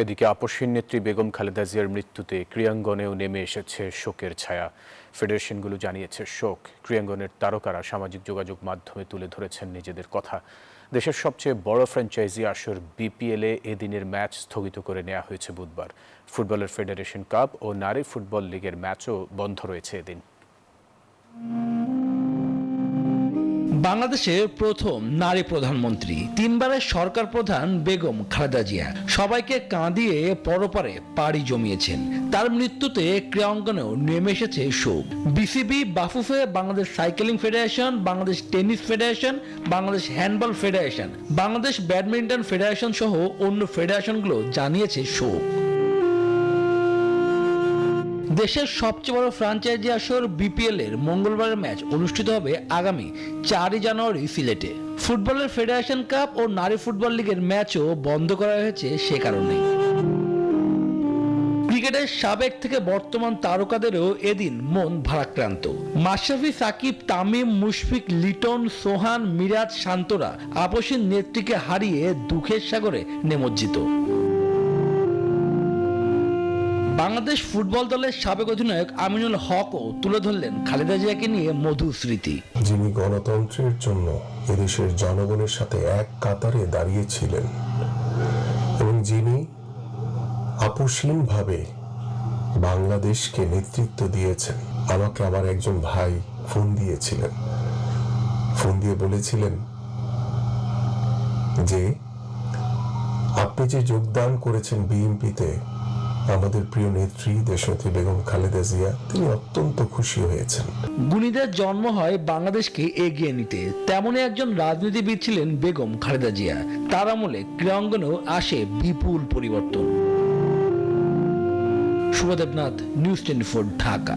এদিকে আপসহীন নেত্রী বেগম খালেদা জিয়ার মৃত্যুতে ক্রীড়াঙ্গনেও নেমে এসেছে শোকের ছায়া। ফেডারেশনগুলো জানিয়েছে শোক। ক্রীড়াঙ্গনের তারকারা সামাজিক যোগাযোগ মাধ্যমে তুলে ধরেছেন নিজেদের কথা। দেশের সবচেয়ে বড় ফ্র্যাঞ্চাইজি আসর বিপিএলে এদিনের ম্যাচ স্থগিত করে নেওয়া হয়েছে বুধবার। ফুটবলের ফেডারেশন কাপ ও নারী ফুটবল লিগের ম্যাচও বন্ধ রয়েছে এদিন। বাংলাদেশের প্রথম নারী প্রধানমন্ত্রী, তিনবারের সরকার প্রধান বেগম খালেদা জিয়া সবাইকে কাঁদিয়ে পরপারে পাড়ি জমিয়েছেন। তার মৃত্যুতে ক্রীড়াঙ্গনেও নেমে এসেছে শোক। BCB, Bafufe, Bangladesh cycling federation, Bangladesh tennis federation, Bangladesh handball federation, Bangladesh badminton federation সহ অন্য ফেডারেশনগুলো জানিয়েছে শোক। দেশের সবচেয়ে বড় ফ্র্যাঞ্চাইজি আসর বিপিএল এর মঙ্গলবারের ম্যাচ অনুষ্ঠিত হবে আগামী 4 জানুয়ারি সিলেটে। ফুটবলের ফেডারেশন কাপ ও নারী ফুটবল লিগের ম্যাচও বন্ধ করা হয়েছে সে কারণে। ক্রিকেটের সাবেক থেকে বর্তমান তারকাদেরও এদিন মন ভারাক্রান্ত। মাশরাফি, সাকিব, তামিম, মুশফিক, লিটন, সোহান, মিরাজ, শান্তরা আপসহীন নেত্রীকে হারিয়ে দুঃখের সাগরে নিমজ্জিত। বাংলাদেশ ফুটবল দলের সাবেক অধিনায়ক আমিনুল হকও তুলে ধরলেন খালেদা জিয়াকে নিয়ে মধুর স্মৃতি। যিনি গণতন্ত্রের জন্য এদেশের জনগণের সাথে এক কাতারে দাঁড়িয়েছিলেন এবং যিনি আপসহীনভাবে বাংলাদেশকে নেতৃত্ব দিয়েছেন। আমাকে আমার একজন ভাই ফোন দিয়েছিলেন, ফোন দিয়ে বলেছিলেন যে আপনি যে যোগদান করেছেন বিএনপিতে আমাদের প্রিয় নেত্রী দেশনেত্রী বেগম খালেদা জিয়া, তিনি অত্যন্ত খুশি হয়েছেন। গুণীদের জন্ম হয় বাংলাদেশকে এগিয়ে নিতে, তেমনই একজন রাজনীতিবিদ ছিলেন বেগম খালেদা জিয়া। তার আমলে ক্রীড়াঙ্গনেও আসে বিপুল পরিবর্তন। শুভদেবনাথ, নিউজ 24, ঢাকা।